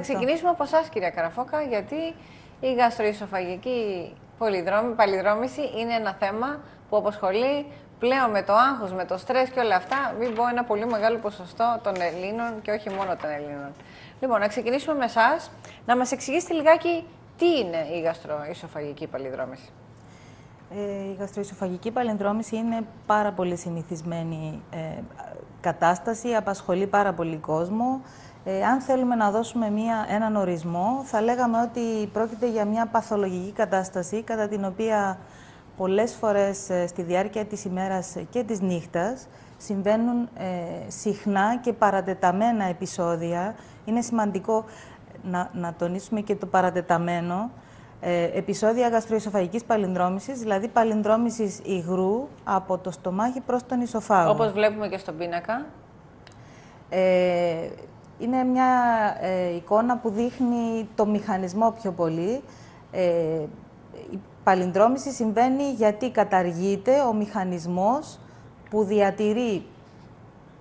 ξεκινήσουμε από εσάς, κυρία Καραφώκα, γιατί η γαστροϊσοφαγική παλινδρόμηση είναι ένα θέμα που απασχολεί πλέον με το άγχος, με το στρες και όλα αυτά, μην πω ένα πολύ μεγάλο ποσοστό των Ελλήνων και όχι μόνο των Ελλήνων. Λοιπόν, να ξεκινήσουμε με εσάς, να μας εξηγήσετε λιγάκι τι είναι η γαστροϊσοφαγική παλινδρόμηση. Η γαστροϊσοφαγική παλινδρόμηση είναι πάρα πολύ συνηθισμένη κατάσταση, απασχολεί πάρα πολύ κόσμο. Αν θέλουμε να δώσουμε έναν ορισμό, θα λέγαμε ότι πρόκειται για μια παθολογική κατάσταση, κατά την οποία πολλές φορές στη διάρκεια της ημέρας και της νύχτας συμβαίνουν συχνά και παρατεταμένα επεισόδια. Είναι σημαντικό να τονίσουμε και το παρατεταμένο. Επεισόδια γαστροϊσοφαγικής παλινδρόμησης, δηλαδή παλινδρόμησης υγρού από το στομάχι προς τον ισοφάγο. Όπως βλέπουμε και στον πίνακα. Είναι μια εικόνα που δείχνει το μηχανισμό πιο πολύ. Η παλινδρόμηση συμβαίνει γιατί καταργείται ο μηχανισμός που διατηρεί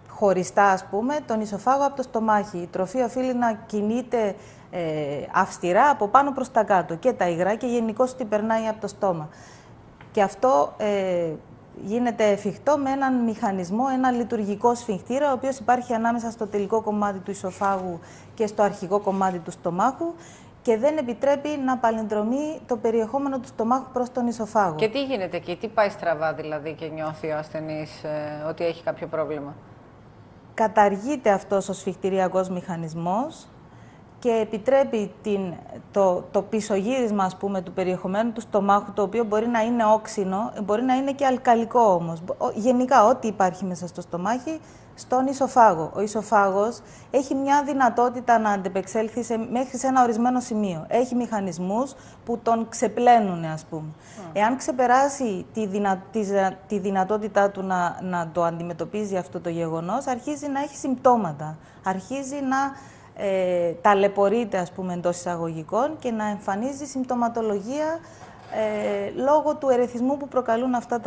χωριστά, ας πούμε, τον ισοφάγο από το στομάχι. Η τροφή οφείλει να κινείται αυστηρά από πάνω προς τα κάτω και τα υγρά και γενικώς την περνάει από το στόμα. Και αυτό γίνεται εφικτό με έναν μηχανισμό, ένα λειτουργικό σφιγχτήρα, ο οποίος υπάρχει ανάμεσα στο τελικό κομμάτι του ισοφάγου και στο αρχικό κομμάτι του στομάχου και δεν επιτρέπει να παλινδρομεί το περιεχόμενο του στομάχου προς τον ισοφάγο. Και τι γίνεται εκεί, τι πάει στραβά δηλαδή και νιώθει ο ασθενής ότι έχει κάποιο πρόβλημα? Καταργείται αυτός ο σφιχτηριακός μηχανισμός και επιτρέπει το πισωγύρισμα, ας πούμε, του περιεχομένου του στομάχου, το οποίο μπορεί να είναι όξινο, μπορεί να είναι και αλκαλικό όμως. Γενικά, ό,τι υπάρχει μέσα στο στομάχι, στον ισοφάγο. Ο ισοφάγος έχει μια δυνατότητα να αντεπεξέλθει μέχρι σε ένα ορισμένο σημείο. Έχει μηχανισμούς που τον ξεπλένουν, ας πούμε. Εάν ξεπεράσει τη δυνατότητά του να το αντιμετωπίζει αυτό το γεγονός, αρχίζει να έχει συμπτώματα. Αρχίζει να ταλαιπωρείται, ας πούμε, εντός εισαγωγικών και να εμφανίζει συμπτωματολογία λόγω του ερεθισμού που προκαλούν αυτά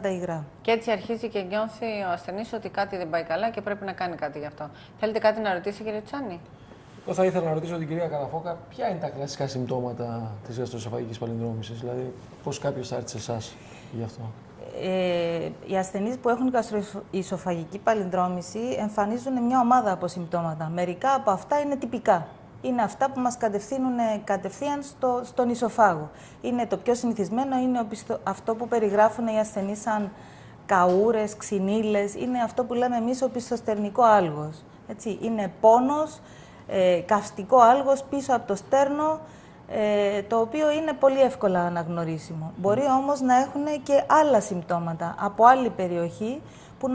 τα υγρά. Και έτσι αρχίζει και νιώθει ο ασθενής ότι κάτι δεν πάει καλά και πρέπει να κάνει κάτι γι' αυτό. Θέλετε κάτι να ρωτήσετε, κύριε Τσάνη? Εγώ θα ήθελα να ρωτήσω την κυρία Καραφώκα, ποια είναι τα κλασικά συμπτώματα της γαστροϊσοφαγικής παλινδρόμησης, δηλαδή πώς κάποιος θα έρθει σε εσάς γι' αυτό? Οι ασθενείς που έχουν γαστροϊσοφαγική παλινδρόμηση εμφανίζουν μια ομάδα από συμπτώματα. Μερικά από αυτά είναι τυπικά. Είναι αυτά που μας κατευθύνουν κατευθείαν στον ισοφάγο. Είναι το πιο συνηθισμένο, είναι αυτό που περιγράφουν οι ασθενείς σαν καούρες, ξυνήλες. Είναι αυτό που λέμε εμείς οπισθοστερνικό άλγος. Έτσι, είναι πόνος, καυστικό άλγος πίσω από το στέρνο, το οποίο είναι πολύ εύκολα αναγνωρίσιμο. Μπορεί όμως να έχουν και άλλα συμπτώματα από άλλη περιοχή που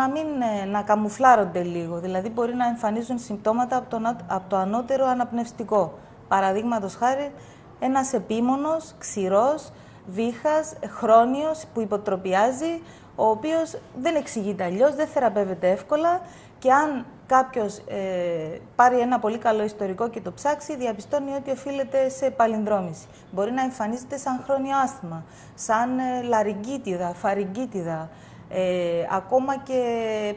να καμουφλάρονται λίγο. Δηλαδή μπορεί να εμφανίζουν συμπτώματα από το ανώτερο αναπνευστικό. Παραδείγματος χάρη, ένας επίμονος, ξηρός, βήχας, χρόνιος που υποτροπιάζει, ο οποίος δεν εξηγείται αλλιώς, δεν θεραπεύεται εύκολα και αν κάποιος πάρει ένα πολύ καλό ιστορικό και το ψάξει, διαπιστώνει ότι οφείλεται σε παλινδρόμηση. Μπορεί να εμφανίζεται σαν χρόνιο άσθμα, σαν λαρυγγίτιδα, φαρυγγίτιδα, ακόμα και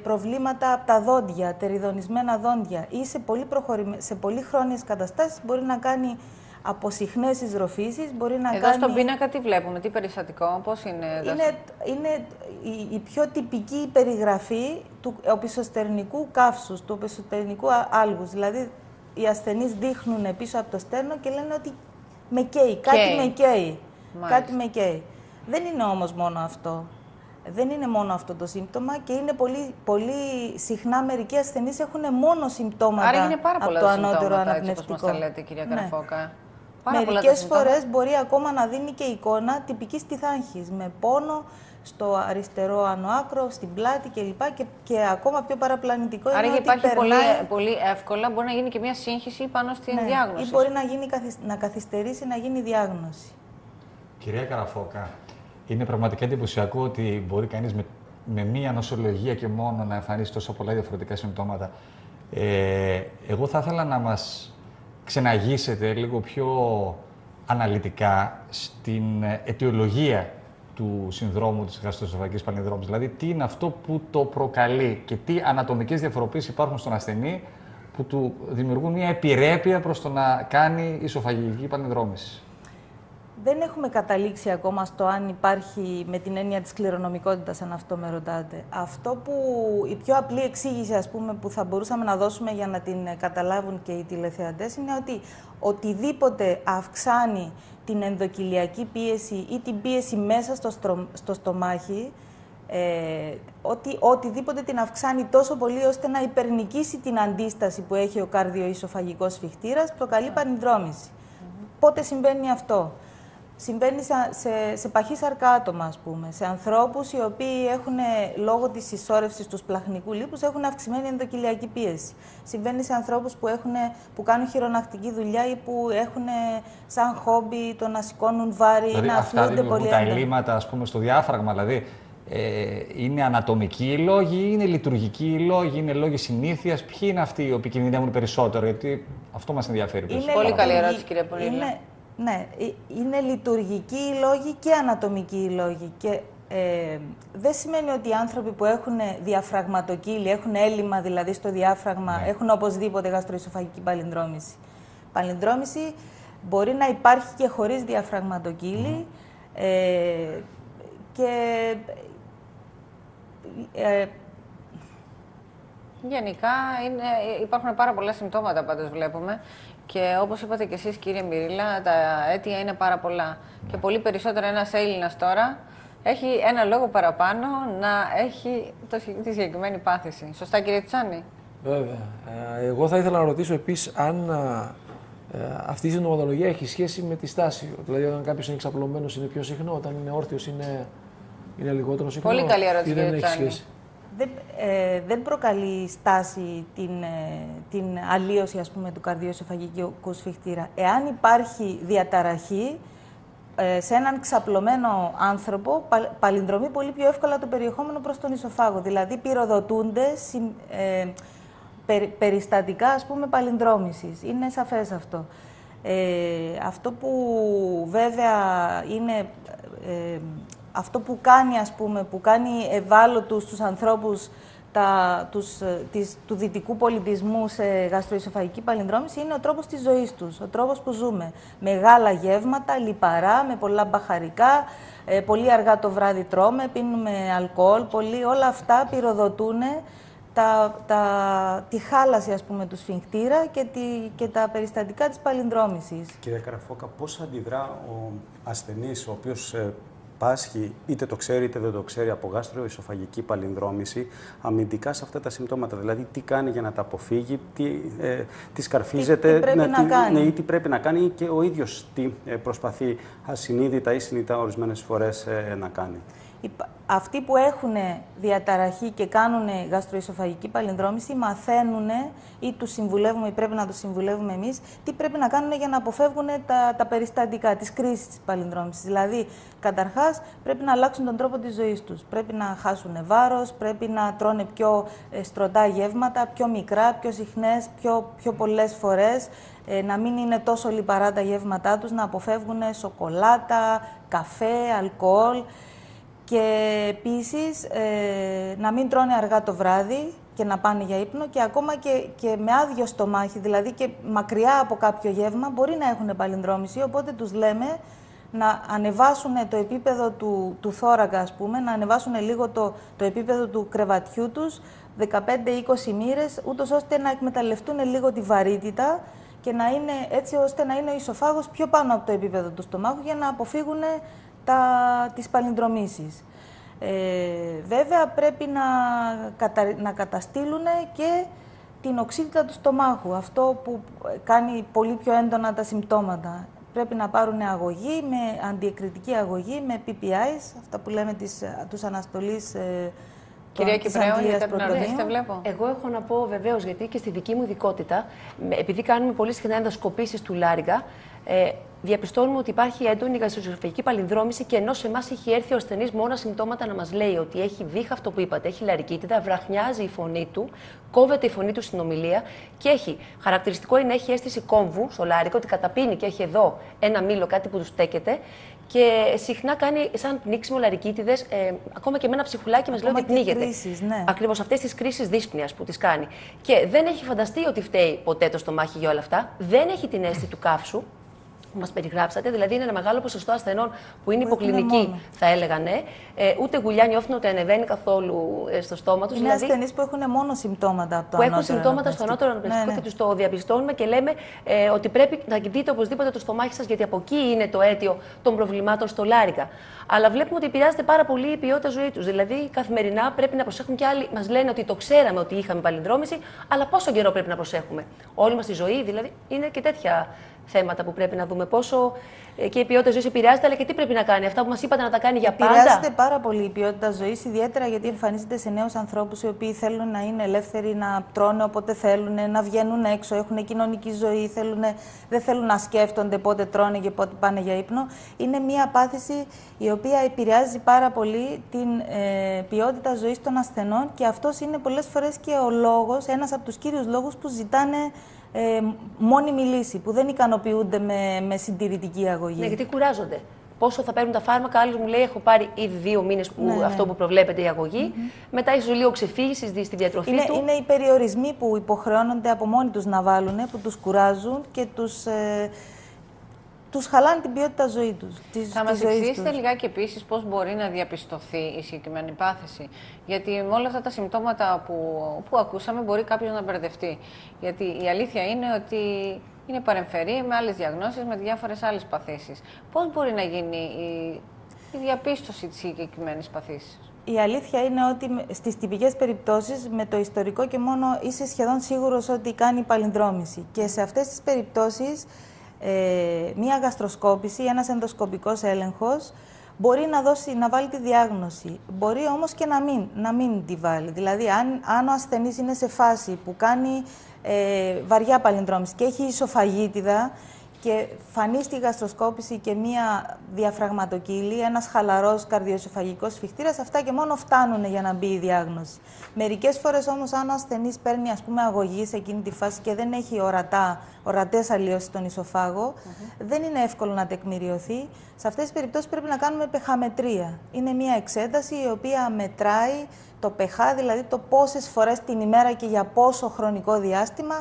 προβλήματα από τα δόντια, τεριδονισμένα δόντια ή σε πολύ χρόνιες καταστάσεις μπορεί να κάνει από συχνές εισροφήσεις, μπορεί να εδώ κάνει... στον πίνακα τι βλέπουμε, τι περιστατικό, πώς είναι εδώ? Είναι η πιο τυπική περιγραφή του οπισθοστερνικού καύσους, του οπισθοστερνικού άλγους. Δηλαδή, οι ασθενείς δείχνουν πίσω από το στέρνο και λένε ότι με καίει, κάτι με καίει, κάτι με καίει. Δεν είναι όμως μόνο αυτό. Δεν είναι μόνο αυτό το σύμπτωμα και είναι πολύ συχνά μερικοί ασθενείς έχουν μόνο συμπτώματα. Άρα είναι πάρα από πολλά το ανώτερο αναπνευστικό. Έτσι όπως μας τα λέτε, κυρία Καραφώκα. Μερικές φορές μπορεί ακόμα να δίνει και εικόνα τυπικής τυθάγχης, με πόνο στο αριστερό άνω άκρο, στην πλάτη κλπ. Και ακόμα πιο παραπλανητικό άρα είναι ότι υπάρχει πολύ εύκολα, μπορεί να γίνει και μια σύγχυση πάνω στην διάγνωση. Ή μπορεί να καθυστερήσει να γίνει διάγνωση. Κυρία Καραφώκα, είναι πραγματικά εντυπωσιακό ότι μπορεί κανείς με μία νοσολογία και μόνο να εμφανίσει τόσο πολλά διαφορετικά συμπτώματα. Εγώ θα ήθελα να μας ξεναγήσετε λίγο πιο αναλυτικά στην αιτιολογία του συνδρόμου της γαστροϊσοφαγικής παλινδρόμησης. Δηλαδή, τι είναι αυτό που το προκαλεί και τι ανατομικές διαφοροποίησεις υπάρχουν στον ασθενή που του δημιουργούν μια επιρρέπεια προς το να κάνει ισοφαγική παλινδρόμηση. Δεν έχουμε καταλήξει ακόμα στο αν υπάρχει με την έννοια της κληρονομικότητας, αν αυτό με ρωτάτε. Αυτό που η πιο απλή εξήγηση, ας πούμε, που θα μπορούσαμε να δώσουμε για να την καταλάβουν και οι τηλεθεατές είναι ότι οτιδήποτε αυξάνει την ενδοκυλιακή πίεση ή την πίεση μέσα στο στομάχι, οτιδήποτε την αυξάνει τόσο πολύ ώστε να υπερνικήσει την αντίσταση που έχει ο καρδιοϊσοφαγικός σφιχτήρας, προκαλεί παλινδρόμηση. Πότε συμβαίνει αυτό? Συμβαίνει σε παχύσαρκα άτομα, ας πούμε, σε ανθρώπους οι οποίοι έχουν, λόγω της συσσόρευσης του σπλαχνικού λίπους, έχουν αυξημένη ενδοκυλιακή πίεση. Συμβαίνει σε ανθρώπους που κάνουν χειρονακτική δουλειά ή που έχουν σαν χόμπι το να σηκώνουν βάρη δηλαδή, ή να αθλούνται πολύ έντονα. Τα ελλείμματα, ας πούμε, στο διάφραγμα, δηλαδή, είναι ανατομικοί οι λόγοι, είναι λειτουργικοί οι λόγοι, είναι λόγοι συνήθειας? Ποιοι είναι αυτοί οι οποίοι κινδυνεύουν περισσότερο? Γιατί αυτό μας ενδιαφέρει. Πολύ καλή ερώτηση, κύριε Πονήλα. Ναι, είναι λειτουργικοί οι λόγοι και ανατομικοί οι λόγοι. Και δεν σημαίνει ότι οι άνθρωποι που έχουν διαφραγματοκύλη, έχουν έλλειμμα δηλαδή στο διάφραγμα, έχουν οπωσδήποτε γαστροϊσοφαγική παλινδρόμηση. Παλινδρόμηση μπορεί να υπάρχει και χωρίς διαφραγματοκύλη και γενικά υπάρχουν πάρα πολλά συμπτώματα, πάντως βλέπουμε. Και όπως είπατε και εσείς, κύριε Μυρίλα, τα αίτια είναι πάρα πολλά. Και πολύ περισσότερο ένας Έλληνας τώρα έχει ένα λόγο παραπάνω να έχει τη συγκεκριμένη πάθηση. Σωστά, κύριε Τσάνη? Βέβαια. Εγώ θα ήθελα να ρωτήσω επίσης αν αυτή η συντοματολογία έχει σχέση με τη στάση. Δηλαδή, όταν κάποιος είναι εξαπλωμένος είναι πιο συχνό, όταν είναι όρθιος είναι λιγότερο συχνό. Πολύ καλή ερώτηση, δεν κύριε έχει Τσάνη. σχέση. Δεν προκαλεί στάση την αλλίωση, ας πούμε, του καρδιοεσοφαγικού σφιχτήρα. Εάν υπάρχει διαταραχή σε έναν ξαπλωμένο άνθρωπο, παλινδρομεί πολύ πιο εύκολα το περιεχόμενο προς τον ισοφάγο. Δηλαδή, πυροδοτούνται περιστατικά, ας πούμε, παλινδρόμησης. Είναι σαφές αυτό. Αυτό που βέβαια είναι... αυτό που κάνει, ας πούμε, που κάνει ευάλωτους τους ανθρώπους του δυτικού πολιτισμού σε γαστροϊσοφαγική παλινδρόμηση είναι ο τρόπος της ζωής τους, ο τρόπος που ζούμε. Μεγάλα γεύματα, λιπαρά, με πολλά μπαχαρικά, πολύ αργά το βράδυ τρώμε, πίνουμε αλκοόλ, όλα αυτά πυροδοτούν τη χάλαση, ας πούμε, του σφιγκτήρα και τα περιστατικά της παλινδρόμησης. Κυρία Καραφόκα, πώς αντιδρά ο ασθενής, ο οποίος πάσχει, είτε το ξέρει είτε δεν το ξέρει, από γαστροϊσοφαγική παλινδρόμηση, αμυντικά σε αυτά τα συμπτώματα? Δηλαδή, τι κάνει για να τα αποφύγει, τι σκαρφίζεται, τι πρέπει να κάνει. Ή τι πρέπει να κάνει, και ο ίδιος τι προσπαθεί ασυνείδητα ή συνειδητά ορισμένες φορές να κάνει. Αυτοί που έχουν διαταραχή και κάνουν γαστροϊσοφαγική παλινδρόμηση μαθαίνουν ή τους συμβουλεύουμε ή πρέπει να τους συμβουλεύουμε εμείς τι πρέπει να κάνουν για να αποφεύγουν τα περιστατικά, τις κρίσεις της παλινδρόμησης. Δηλαδή, καταρχάς, πρέπει να αλλάξουν τον τρόπο της ζωής τους. Πρέπει να χάσουν βάρος, πρέπει να τρώνε πιο στρωτά γεύματα, πιο μικρά, πιο συχνές, πιο πολλές φορές, να μην είναι τόσο λιπαρά τα γεύματά τους, να αποφεύγουν σοκολάτα, καφέ, αλκοόλ. Και επίσης να μην τρώνε αργά το βράδυ και να πάνε για ύπνο, και ακόμα και με άδειο στομάχι, δηλαδή και μακριά από κάποιο γεύμα, μπορεί να έχουν παλινδρόμηση, οπότε τους λέμε να ανεβάσουν το επίπεδο του θώρακα, ας πούμε, να ανεβάσουν λίγο το επίπεδο του κρεβατιού τους, 15-20 μοίρες, ούτως ώστε να εκμεταλλευτούν λίγο τη βαρύτητα και να είναι έτσι ώστε να είναι ο ισοφάγος πιο πάνω από το επίπεδο του στομάχου για να αποφύγουν τις παλινδρομήσεις. Βέβαια, πρέπει να καταστήλουν και την οξύτητα του στομάχου, αυτό που κάνει πολύ πιο έντονα τα συμπτώματα. Πρέπει να πάρουν αγωγή, με αντιεκρητική αγωγή, με PPIs, αυτά που λέμε τους αναστολής. Κυρία Κυπρέου, γιατί βλέπω. Εγώ έχω να πω βεβαίως, γιατί και στη δική μου ειδικότητα, επειδή κάνουμε πολύ συχνά ενδοσκοπήσεις του λάρυγγα, διαπιστώνουμε ότι υπάρχει έντονη γαστροϊσοφαγική παλινδρόμηση, και ενώ σε εμάς έχει έρθει ο ασθενής με όλα συμπτώματα να μας λέει ότι έχει βήχα, αυτό που είπατε, έχει λαρικίτιδα, βραχνιάζει η φωνή του, κόβεται η φωνή του στην ομιλία και έχει χαρακτηριστικό είναι να έχει αίσθηση κόμβου στο λάρυγγα, ότι καταπίνει και έχει εδώ ένα μήλο, κάτι που του στέκεται. και συχνά κάνει σαν πνίξιμο λαρικίτιδες, ακόμα και με ένα ψυχουλάκι μας λέει ότι πνίγεται. Ναι. Ακριβώς αυτές τις κρίσεις δύσπνοιας που τις κάνει. Και δεν έχει φανταστεί ότι φταίει ποτέ το στομάχι για όλα αυτά, δεν έχει την αίσθηση του καύσου που μας περιγράψατε, δηλαδή είναι ένα μεγάλο ποσοστό ασθενών που είναι υποκλινικοί, θα έλεγα ναι. Ούτε γουλιά νιώθουν, ούτε ανεβαίνει καθόλου στο στόμα τους. Είναι δηλαδή, ασθενείς που έχουν μόνο συμπτώματα από το ανώτερο. Που έχουν συμπτώματα στο ανώτερο αναπνευστικό και τους το διαπιστώνουμε και λέμε ότι πρέπει να δείτε οπωσδήποτε το στομάχι σας, γιατί από εκεί είναι το αίτιο των προβλημάτων στο λάρικα. Αλλά βλέπουμε ότι επηρεάζεται πάρα πολύ η ποιότητα ζωή τους. Δηλαδή, καθημερινά πρέπει να προσέχουν και άλλοι. Μας λένε ότι το ξέραμε ότι είχαμε παλινδρόμηση, αλλά πόσο καιρό πρέπει να προσέχουμε. Όλη μας τη ζωή, δηλαδή, είναι και τέτοια θέματα που πρέπει να δούμε. Πόσο και η ποιότητα ζωής επηρεάζεται, αλλά και τι πρέπει να κάνει. Αυτά που μας είπατε να τα κάνει για πάντα. Επηρεάζεται πάρα πολύ η ποιότητα ζωής, ιδιαίτερα γιατί εμφανίζεται σε νέους ανθρώπους οι οποίοι θέλουν να είναι ελεύθεροι, να τρώνε όποτε θέλουν, να βγαίνουν έξω, έχουν κοινωνική ζωή, δεν θέλουν να σκέφτονται πότε τρώνε και πότε πάνε για ύπνο. Είναι μια πάθηση η οποία επηρεάζει πάρα πολύ την ποιότητα ζωής των ασθενών και αυτός είναι πολλές φορές και ο λόγος, ένας από τους κύριους λόγους που ζητάνε μόνιμη λύση, που δεν ικανοποιούνται με συντηρητική αγωγή. Ναι, γιατί κουράζονται. Πόσο θα παίρνουν τα φάρμακα, άλλος μου λέει: έχω πάρει ήδη 2 μήνες αυτό που προβλέπεται η αγωγή. Μετά ίσως λίγο ξεφύγει στη διατροφή του. Είναι οι περιορισμοί που υποχρεώνονται από μόνοι τους να βάλουν, που τους κουράζουν και τους χαλάνε την ποιότητα ζωή τους. Θα μας εξηγήσετε λιγάκι επίσης πώς μπορεί να διαπιστωθεί η συγκεκριμένη πάθηση. Γιατί με όλα αυτά τα συμπτώματα που ακούσαμε μπορεί κάποιος να μπερδευτεί. Γιατί η αλήθεια είναι ότι είναι παρεμφερή με άλλες διαγνώσεις, με διάφορες άλλες παθήσεις. Πώς μπορεί να γίνει η διαπίστωση της συγκεκριμένης παθήσης? Η αλήθεια είναι ότι στις τυπικές περιπτώσεις, με το ιστορικό και μόνο, είσαι σχεδόν σίγουρος ότι κάνει παλινδρόμηση. Και σε αυτές τις περιπτώσεις, μία γαστροσκόπηση, ένας ενδοσκοπικός έλεγχος μπορεί να βάλει τη διάγνωση. Μπορεί όμως και να μην τη βάλει. Δηλαδή, αν ο ασθενής είναι σε φάση που κάνει βαριά παλινδρόμηση και έχει ισοφαγίτιδα και φανεί στη γαστροσκόπηση και μία διαφραγματοκύλη, ένας χαλαρός καρδιοεσοφαγικός σφιχτήρας, αυτά και μόνο φτάνουν για να μπει η διάγνωση. Μερικές φορές όμως, αν ο ασθενής παίρνει αγωγή σε εκείνη τη φάση και δεν έχει ορατές αλλοιώσεις στον ισοφάγο, δεν είναι εύκολο να τεκμηριωθεί. Σε αυτές τις περιπτώσεις πρέπει να κάνουμε πεχαμετρία. Είναι μία εξέταση η οποία μετράει το pH, δηλαδή το πόσες φορές την ημέρα και για πόσο χρονικό διάστημα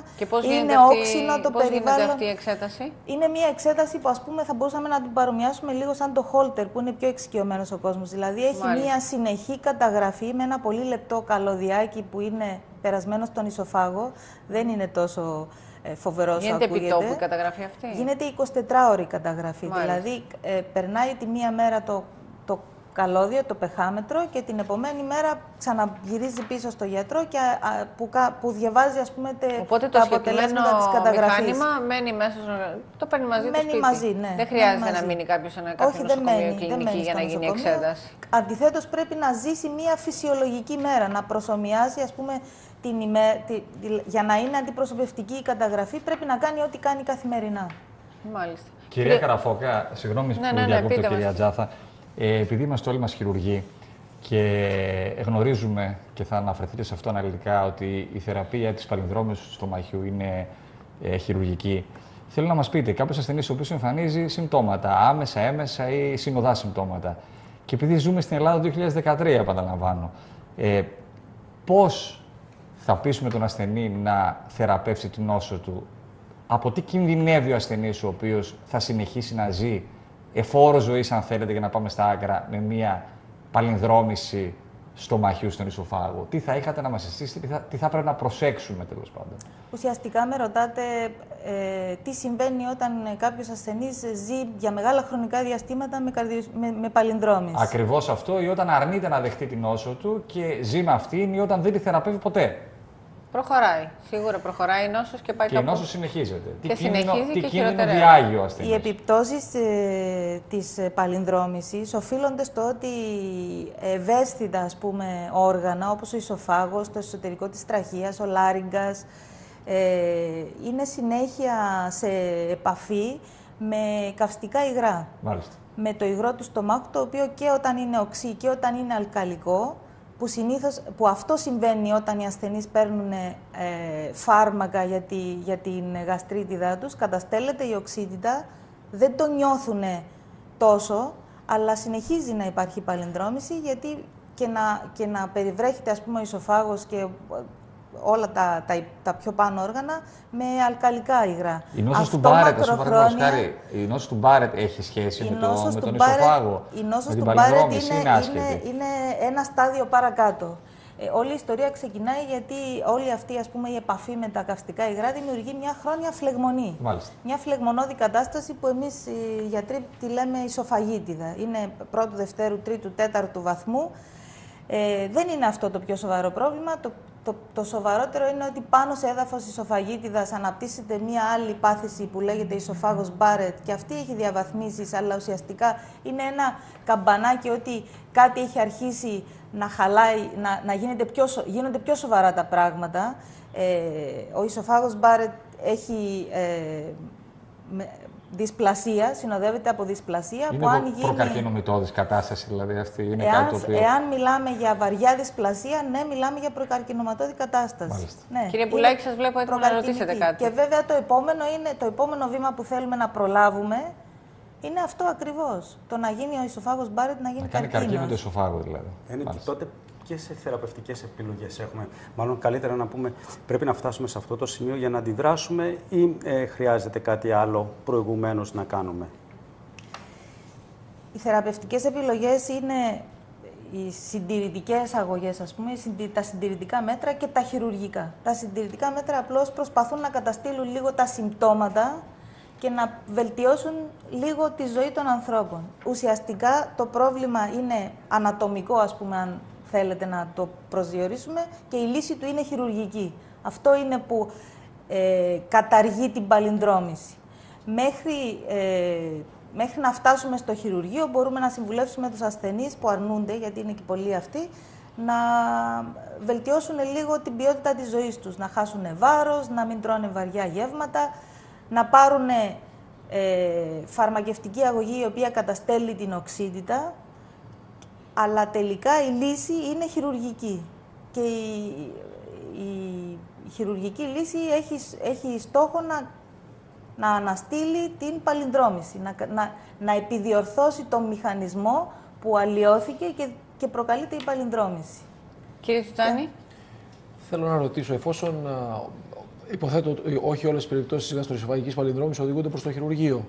είναι όξινο το περιβάλλον. Πώς γίνεται αυτή η εξέταση? Είναι μια εξέταση που θα μπορούσαμε να την παρομοιάσουμε λίγο σαν το Holter, που είναι πιο εξοικειωμένος ο κόσμος. Δηλαδή έχει μια συνεχή καταγραφή με ένα πολύ λεπτό καλωδιάκι που είναι περασμένο στον ισοφάγο. Δεν είναι τόσο φοβερό όσο ακούγεται. Γίνεται επιτόπου η καταγραφή αυτή? Γίνεται 24ωρη καταγραφή. Δηλαδή περνάει τη μία μέρα το καλώδιο, το πεχάμετρο, και την επομένη μέρα ξαναγυρίζει πίσω στο γιατρό και που διαβάζει, ας πούμε, τα αποτελέσματα της καταγραφής. Το μηχάνημα μένει μέσα το παίρνει μαζί του σπίτι. Μαζί, ναι. Δεν χρειάζεται να μείνει κάποιος σε κάποιο νοσοκομείο κλινική για να γίνει εξέταση. Αντιθέτως, πρέπει να ζήσει μια φυσιολογική μέρα, να προσομοιάζει, ας πούμε, για να είναι αντιπροσωπευτική η καταγραφή, πρέπει να κάνει ό,τι κάνει καθημερινά. Μάλιστα. Κυρία Καραφόκα, συγγνώμη που διακόπτω, κυρία Τζάθα. Επειδή είμαστε όλοι μας χειρουργοί και γνωρίζουμε, και θα αναφερθείτε σε αυτό αναλυτικά, ότι η θεραπεία της παλινδρόμησης του στομαχιού είναι χειρουργική, θέλω να μας πείτε κάποιος ασθενής ο οποίος εμφανίζει συμπτώματα, άμεσα, έμεσα ή συνοδά συμπτώματα. Και επειδή ζούμε στην Ελλάδα το 2013, επαναλαμβάνω, πώς θα πείσουμε τον ασθενή να θεραπεύσει την νόσο του, από τι κινδυνεύει ο ασθενής ο οποίος θα συνεχίσει να ζει εφόρο ζωής, αν θέλετε, για να πάμε στα άκρα, με μία παλινδρόμηση στομαχιού στον ισοφάγο? Τι θα είχατε να μας συστήσετε, τι θα πρέπει να προσέξουμε, τέλος πάντων? Ουσιαστικά με ρωτάτε τι συμβαίνει όταν κάποιος ασθενής ζει για μεγάλα χρονικά διαστήματα με παλινδρόμηση. Ακριβώς αυτό, ή όταν αρνείται να δεχτεί την νόσο του και ζει με αυτήν, ή όταν δεν τη θεραπεύει ποτέ. Προχωράει. Σίγουρα προχωράει η νόσος και πάει και η νόσος συνεχίζεται. Και τι κίνδυνο διάγει ο ασθενής? Οι επιπτώσεις της παλινδρόμησης οφείλονται στο ότι ευαίσθητα, ας πούμε, όργανα, όπως ο ισοφάγος, το εσωτερικό της τραχείας, ο λάριγκας, είναι συνέχεια σε επαφή με καυστικά υγρά. Μάλιστα. Με το υγρό του στομάχου, το οποίο και όταν είναι οξύ και όταν είναι αλκαλικό, που αυτό συμβαίνει όταν οι ασθενείς παίρνουν φάρμακα για την γαστρίτιδα τους, καταστέλλεται η οξύτητα, δεν το νιώθουν τόσο, αλλά συνεχίζει να υπάρχει παλινδρόμηση, γιατί και να περιβρέχεται, ας πούμε, ο ισοφάγος και όλα τα πιο πάνω όργανα με αλκαλικά υγρά. Η νόσος του Μπάρετ, η νόσος του Μπάρετ έχει σχέση με τον ισοφάγο, η νόσος με την του Μπάρετ είναι ένα στάδιο παρακάτω. Όλη η ιστορία ξεκινάει γιατί όλη αυτή, ας πούμε, η επαφή με τα καυστικά υγρά δημιουργεί μια χρόνια φλεγμονή. Μάλιστα. Μια φλεγμονώδη κατάσταση που εμείς οι γιατροί τη λέμε ισοφαγίτιδα. Είναι πρώτου, δευτέρου, τρίτου, τέταρτου βαθμού. Δεν είναι αυτό το πιο σοβαρό πρόβλημα. Το σοβαρότερο είναι ότι πάνω σε έδαφος ισοφαγίτιδας αναπτύσσεται μία άλλη πάθηση που λέγεται ισοφάγος Μπάρετ και αυτή έχει διαβαθμίσεις, αλλά ουσιαστικά είναι ένα καμπανάκι ότι κάτι έχει αρχίσει να χαλάει, γίνονται πιο σοβαρά τα πράγματα. Ο ισοφάγος Μπάρετ έχει δυσπλασία, συνοδεύεται από δυσπλασία. Είναι προκαρκινομητώδης κατάσταση, δηλαδή αυτή είναι κάτι το οποίο... Εάν μιλάμε για βαριά δυσπλασία, ναι, μιλάμε για προκαρκινωματώδη κατάσταση. Ναι. Κύριε Πουλάκη, σας βλέπω έτοιμο να ρωτήσετε κάτι. Και βέβαια το επόμενο βήμα που θέλουμε να προλάβουμε είναι αυτό ακριβώς. Το να γίνει ο ισοφάγος Μπάρετ να γίνει καρκίνος. Να κάνει καρκίνο το ισοφάγο, δηλαδή. Και τότε και σε θεραπευτικές επιλογές έχουμε. Μάλλον καλύτερα να πούμε, πρέπει να φτάσουμε σε αυτό το σημείο για να αντιδράσουμε ή χρειάζεται κάτι άλλο προηγουμένως να κάνουμε? Οι θεραπευτικές επιλογές είναι οι συντηρητικές αγωγές, ας πούμε, τα συντηρητικά μέτρα και τα χειρουργικά. Τα συντηρητικά μέτρα απλώς προσπαθούν να καταστήλουν λίγο τα συμπτώματα και να βελτιώσουν λίγο τη ζωή των ανθρώπων. Ουσιαστικά το πρόβλημα είναι ανατομικό, ας πούμε, αν θέλετε να το προσδιορίσουμε, και η λύση του είναι χειρουργική. Αυτό είναι που καταργεί την παλινδρόμηση. Μέχρι να φτάσουμε στο χειρουργείο μπορούμε να συμβουλεύσουμε τους ασθενείς που αρνούνται, γιατί είναι και πολλοί αυτοί, να βελτιώσουν λίγο την ποιότητα της ζωής τους, να χάσουν βάρος, να μην τρώνε βαριά γεύματα, να πάρουν φαρμακευτική αγωγή η οποία καταστέλει την οξύτητα, αλλά τελικά η λύση είναι χειρουργική. Και η χειρουργική λύση έχει στόχο να αναστείλει την παλινδρόμηση, να επιδιορθώσει τον μηχανισμό που αλλοιώθηκε και προκαλείται η παλινδρόμηση. Κύριε Τσουτσάνη. Θέλω να ρωτήσω, εφόσον υποθέτω ότι όχι όλες τις περιπτώσεις γαστροεισοφαγικής παλινδρόμησης οδηγούνται προς το χειρουργείο,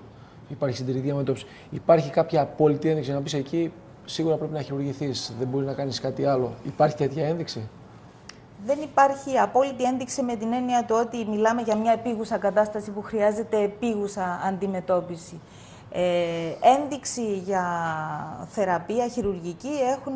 υπάρχει συντηρητική αντιμετώπιση, υπάρχει κάποια απόλυτη ένδειξη να πεις εκεί σίγουρα πρέπει να χειρουργηθείς, δεν μπορεί να κάνεις κάτι άλλο? Υπάρχει τέτοια ένδειξη? Δεν υπάρχει απόλυτη ένδειξη με την έννοια του ότι μιλάμε για μια επίγουσα κατάσταση που χρειάζεται επίγουσα αντιμετώπιση. Ένδειξη για θεραπεία χειρουργική έχουν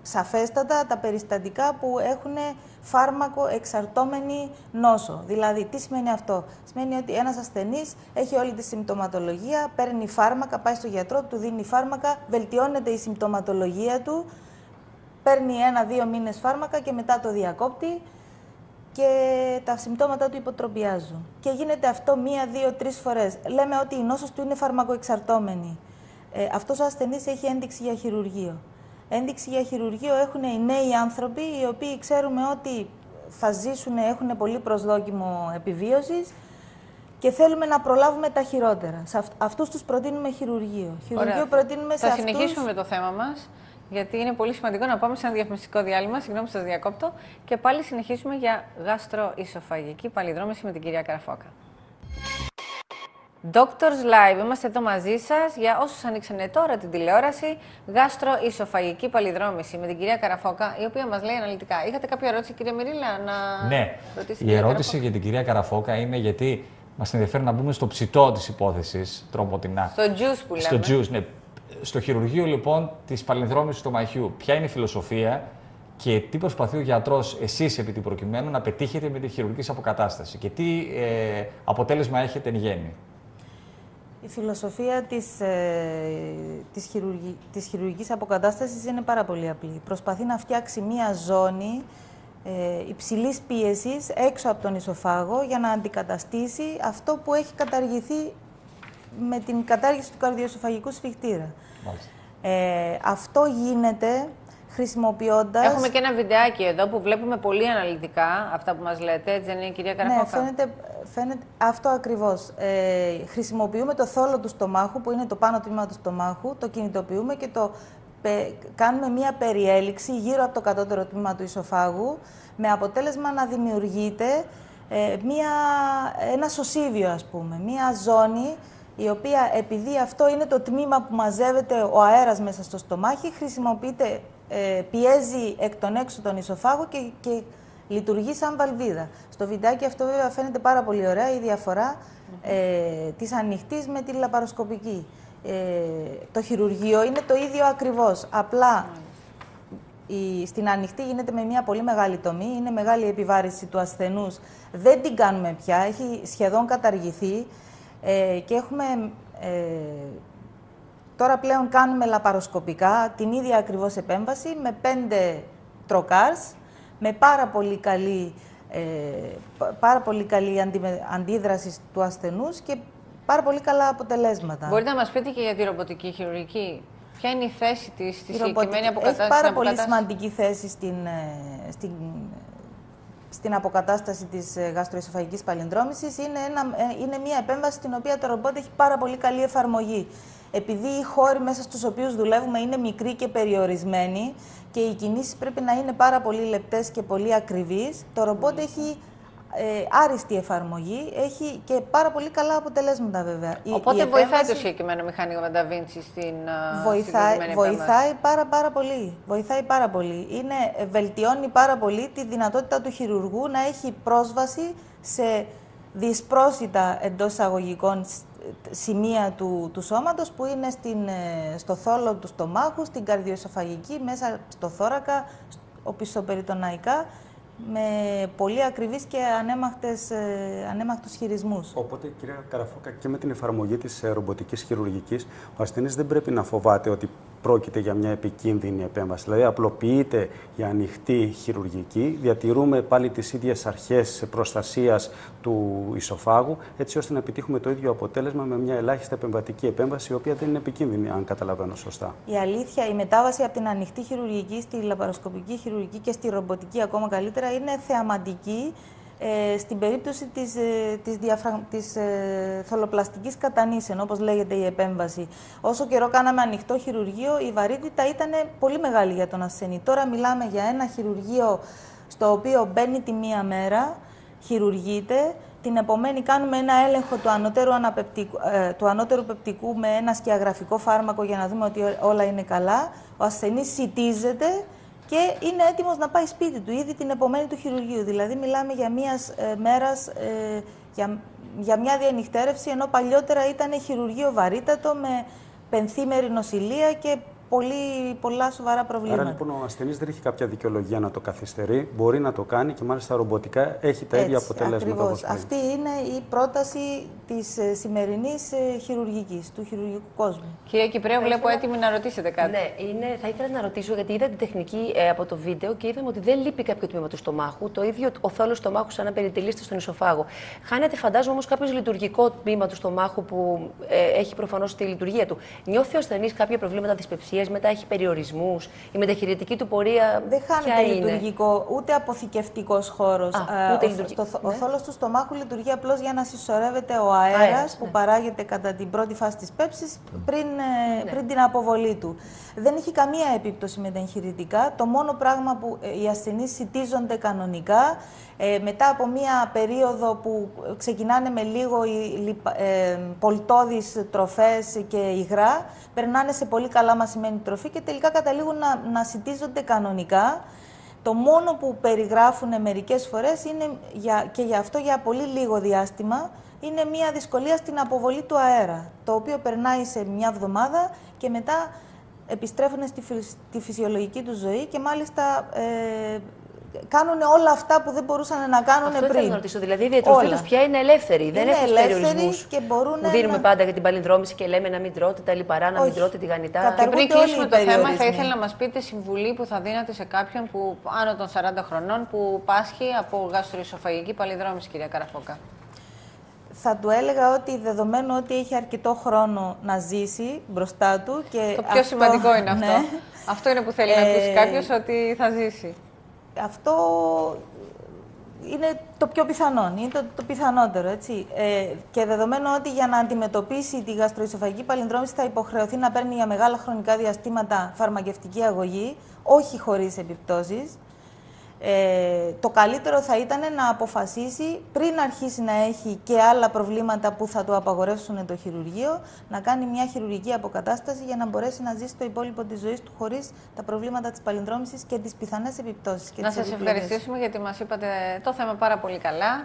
σαφέστατα τα περιστατικά που έχουν φάρμακο εξαρτώμενη νόσο. Δηλαδή, τι σημαίνει αυτό? Σημαίνει ότι ένας ασθενής έχει όλη τη συμπτωματολογία, παίρνει φάρμακα, πάει στο γιατρό, του δίνει φάρμακα, βελτιώνεται η συμπτωματολογία του, παίρνει 1-2 μήνες φάρμακα και μετά το διακόπτει και τα συμπτώματα του υποτροπιάζουν. Και γίνεται αυτό 1, 2, 3 φορές. Λέμε ότι η νόσος του είναι φαρμακοεξαρτώμενη. Αυτός ο ασθενής έχει ένδειξη για χειρουργείο. Ένδειξη για χειρουργείο έχουν οι νέοι άνθρωποι, οι οποίοι ξέρουμε ότι θα ζήσουν, έχουν πολύ προσδόκιμο επιβίωσης και θέλουμε να προλάβουμε τα χειρότερα. Σε αυτούς τους προτείνουμε χειρουργείο. Χειρουργείο προτείνουμε σε αυτούς... Θα συνεχίσουμε με το θέμα μας, γιατί είναι πολύ σημαντικό να πάμε σε ένα διαφημιστικό διάλειμμα. Συγγνώμη, σας διακόπτω. Και πάλι συνεχίσουμε για γαστροεισοφαγική παλινδρόμηση με την κυρία Καραφόκα. Doctors Live, είμαστε εδώ μαζί σας για όσους ανοίξανε τώρα την τηλεόραση. Γαστροεισοφαγική παλινδρόμηση με την κυρία Καραφόκα, η οποία μας λέει αναλυτικά. Είχατε κάποια ερώτηση, κυρία Μυρίλα, να ρωτήσετε? Η ερώτηση για την κυρία Καραφόκα είναι γιατί μας ενδιαφέρει να μπούμε στο ψητό της υπόθεσης, τρομοτινά. Στο juice που λέμε. Στο juice, ναι. Στο χειρουργείο λοιπόν της παλινδρόμησης του μαχιού, ποια είναι η φιλοσοφία και τι προσπαθεί ο γιατρός, εσείς επί την προκειμένου, να πετύχετε με τη χειρουργική αποκατάσταση και τι αποτέλεσμα έχετε εν γέννη? Η φιλοσοφία της χειρουργικής αποκατάστασης είναι πάρα πολύ απλή. Προσπαθεί να φτιάξει μία ζώνη υψηλής πίεσης έξω από τον ισοφάγο για να αντικαταστήσει αυτό που έχει καταργηθεί με την κατάργηση του καρδιοεσοφαγικού σφιχτήρα. Αυτό γίνεται χρησιμοποιώντας... Έχουμε και ένα βιντεάκι εδώ που βλέπουμε πολύ αναλυτικά αυτά που μας λέτε, έτσι δεν είναι, κυρία Καραφόκα? Ναι, Φαίνεται αυτό ακριβώς. Χρησιμοποιούμε το θόλο του στομάχου, που είναι το πάνω τμήμα του στομάχου, το κινητοποιούμε και κάνουμε μία περιέλιξη γύρω από το κατώτερο τμήμα του ισοφάγου, με αποτέλεσμα να δημιουργείται ένα σωσίβιο, ας πούμε, μία ζώνη, η οποία, επειδή αυτό είναι το τμήμα που μαζεύεται ο αέρας μέσα στο στομάχι, χρησιμοποιείται, πιέζει εκ των έξω τον ισοφάγο και λειτουργεί σαν βαλβίδα. Στο βιντεάκι αυτό βέβαια φαίνεται πάρα πολύ ωραία η διαφορά της ανοιχτής με τη λαπαροσκοπική. Το χειρουργείο είναι το ίδιο ακριβώς, απλά στην ανοιχτή γίνεται με μια πολύ μεγάλη τομή, είναι μεγάλη η επιβάρηση του ασθενούς, δεν την κάνουμε πια, έχει σχεδόν καταργηθεί και έχουμε... Τώρα πλέον κάνουμε λαπαροσκοπικά την ίδια ακριβώς επέμβαση με 5 τροκάρς, με πάρα πολύ καλή αντίδραση του ασθενούς και πάρα πολύ καλά αποτελέσματα. Μπορείτε να μας πείτε και για τη ρομποτική χειρουργική. Ποια είναι η θέση της στη συγκεκριμένη αποκατάσταση? Έχει πάρα πολύ σημαντική θέση στην αποκατάσταση της γαστροεσοφαγικής παλινδρόμησης. Είναι μια επέμβαση στην οποία το ρομπότ έχει πάρα πολύ καλή εφαρμογή. Επειδή οι χώροι μέσα στους οποίους δουλεύουμε είναι μικροί και περιορισμένοι και οι κινήσεις πρέπει να είναι πάρα πολύ λεπτές και πολύ ακριβείς, το ρομπότ έχει άριστη εφαρμογή, έχει και πάρα πολύ καλά αποτελέσματα βέβαια. Οπότε βοηθάει το συγκεκριμένο μηχάνημα Da Vinci στην βοηθάει πάρα πολύ. Βελτιώνει πάρα πολύ τη δυνατότητα του χειρουργού να έχει πρόσβαση σε δυσπρόσιτα εντός εισαγωγικών σημεία του σώματος, που είναι στο θόλο του στομάχου, στην καρδιοεσοφαγική, μέσα στο θώρακα, οπισθοπεριτοναϊκά, με πολύ ακριβείς και ανέμαχτους χειρισμούς. Οπότε, κυρία Καραφώκα, και με την εφαρμογή της ρομποτικής χειρουργικής, ο ασθενής δεν πρέπει να φοβάται ότι πρόκειται για μια επικίνδυνη επέμβαση. Δηλαδή, απλοποιείται η ανοιχτή χειρουργική, διατηρούμε πάλι τις ίδιες αρχές προστασίας του ισοφάγου, έτσι ώστε να επιτύχουμε το ίδιο αποτέλεσμα με μια ελάχιστα επεμβατική επέμβαση, η οποία δεν είναι επικίνδυνη, αν καταλαβαίνω σωστά. Η αλήθεια, η μετάβαση από την ανοιχτή χειρουργική στη λαπαροσκοπική χειρουργική και στη ρομποτική ακόμα καλύτερα είναι θεαματική. Στην περίπτωση της θολοπλαστικής κατανήσεων, όπως λέγεται η επέμβαση. Όσο καιρό κάναμε ανοιχτό χειρουργείο, η βαρύτητα ήταν πολύ μεγάλη για τον ασθενή. Τώρα μιλάμε για ένα χειρουργείο στο οποίο μπαίνει τη μία μέρα, χειρουργείται, την επομένη κάνουμε ένα έλεγχο του ανώτερου πεπτικού με ένα σκιαγραφικό φάρμακο για να δούμε ότι όλα είναι καλά. Ο ασθενής σιτίζεται και είναι έτοιμος να πάει σπίτι του ήδη την επομένη του χειρουργείου. Δηλαδή μιλάμε για μίας μέρας, για μια διανυκτέρευση, ενώ παλιότερα ήταν χειρουργείο βαρύτατο με πενθήμερη νοσηλεία και πολλά σοβαρά προβλήματα. Άρα λοιπόν ο ασθενής δεν έχει κάποια δικαιολογία να το καθυστερεί, μπορεί να το κάνει και μάλιστα ρομποτικά έχει τα ίδια αποτελέσματα. Ακριβώς. Αυτή είναι η πρόταση της σημερινής χειρουργικής, του χειρουργικού κόσμου. Κυρία Κυπρέου, βλέπω έτοιμη να ρωτήσετε κάτι. Ναι, θα ήθελα να ρωτήσω, γιατί είδα την τεχνική από το βίντεο και είδαμε ότι δεν λείπει κάποιο τμήμα του στομάχου. Το ίδιο ο θόλος στομάχου σαν να περιτελείστε στον ισοφάγο. Χάνεται, φαντάζομαι, όμως κάποιο λειτουργικό τμήμα του στομάχου που έχει προφανώς τη λειτουργία του. Νιώθει ο ασθενής κάποια προβλήματα δυσπευσίας, μετά έχει περιορισμούς, η μεταχειρητική του πορεία. Δεν χάνεται λειτουργικό, ούτε αποθηκευτικός χώρος. Ο θόλος του στομάχου λειτουργεί απλώς για να συσσωρεύεται ο αέρας που παράγεται κατά την πρώτη φάση της πέψης πριν την αποβολή του. Δεν έχει καμία επίπτωση με τα εγχειρητικά. Το μόνο πράγμα που οι ασθενείς σιτίζονται κανονικά, μετά από μία περίοδο που ξεκινάνε με λίγο πολτώδεις τροφές και υγρά, περνάνε σε πολύ καλά μασημένη τροφή και τελικά καταλήγουν να σιτίζονται κανονικά. Το μόνο που περιγράφουν μερικές φορές είναι, και γι' αυτό για πολύ λίγο διάστημα, είναι μία δυσκολία στην αποβολή του αέρα, το οποίο περνάει σε μια εβδομάδα και μετά επιστρέφουν στη φυσιολογική του ζωή και μάλιστα κάνουν όλα αυτά που δεν μπορούσαν να κάνουν πριν. Αυτό θέλω να ρωτήσω. Δηλαδή η διατροφή τους πια είναι ελεύθερη. Δεν έχουν περιορισμούς και μπορούν που δίνουμε πάντα για την παλινδρόμηση και λέμε να μην τρώτε τα λιπαρά, να μην τρώτε τη γανιτά. Και πριν κλείσουμε το θέμα, θα ήθελα να μας πείτε συμβουλή που θα δίνατε σε κάποιον που άνω των 40 χρονών που πάσχει από γαστροεσοφαγική παλινδρόμηση, κυρία Καραφώκα. Θα του έλεγα ότι δεδομένου ότι έχει αρκετό χρόνο να ζήσει μπροστά του. Και το πιο σημαντικό είναι αυτό. Αυτό είναι που θέλει να ακούσει κάποιος, ότι θα ζήσει. Αυτό είναι το πιο πιθανό, είναι το πιθανότερο, έτσι. Και δεδομένου ότι για να αντιμετωπίσει τη γαστροϊσοφαγική παλινδρόμηση θα υποχρεωθεί να παίρνει για μεγάλα χρονικά διαστήματα φαρμακευτική αγωγή, όχι χωρίς επιπτώσεις, το καλύτερο θα ήταν να αποφασίσει πριν αρχίσει να έχει και άλλα προβλήματα που θα του απαγορεύσουν το χειρουργείο, να κάνει μια χειρουργική αποκατάσταση για να μπορέσει να ζήσει το υπόλοιπο της ζωής του χωρίς τα προβλήματα της παλινδρόμησης και τις πιθανές επιπτώσεις. Να σας ευχαριστήσουμε γιατί μας είπατε το θέμα πάρα πολύ καλά.